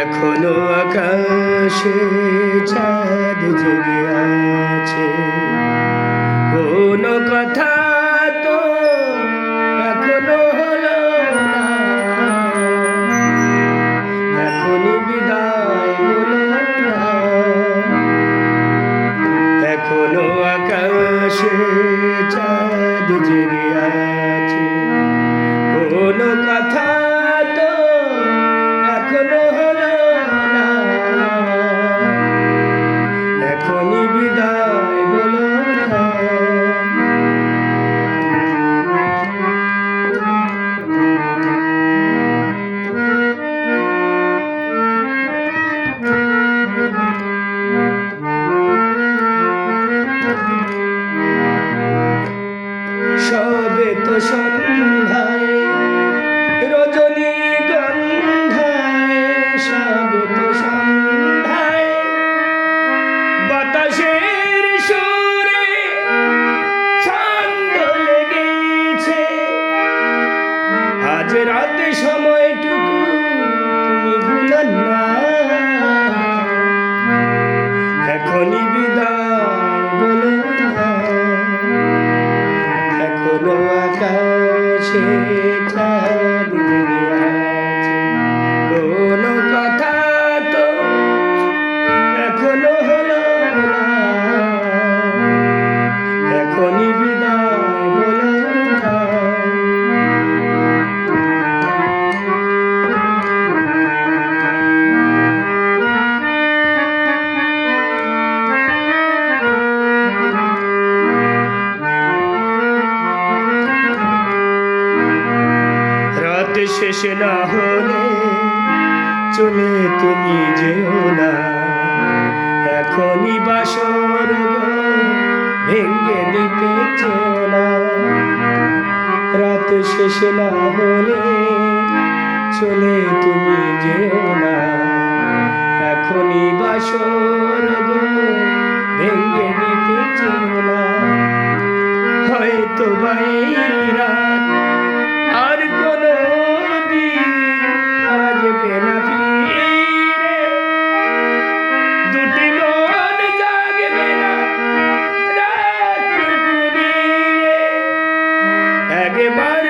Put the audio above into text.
এখনো আকাশে চাঁদ জেগে আছে, কোনো কথা তো এখনো হলো না। এখনই বিদায় বলো না। এখনো আকাশে চাঁদ জেগে আছে, কোনো কথা তো এখনো হলো না। এখনই বিদায় বলো না। সবে তো সন্ধ্যায় রজনী গন্ধায়, সবে তো সন্ধ্যায় বাতাসের সুরে ছন্দ লেগেছে। আজ রাতে সময়টুকু তুমি ভুলো না। এখনই বিদায় বলো না। এখনো আকাশে চাঁদ জেগে আছে, কোনো কথা তো এখনো হলো না। এখনই বিদায় বলো না। রাত শেষ না হলে চলে তুমি যেও না। এখনই বাসর ভেঙ্গে দিতে চেও না। রাত শেষ না হলে চলে তুমি যেও না। এখনই বাসর ভেঙ্গে দিতে চেও না। হয়তো বাই রাত আর কোনো দিন আসবে না ফিরে। দুটি মন জাগবে না রাতটুকু নিয়ে। একবার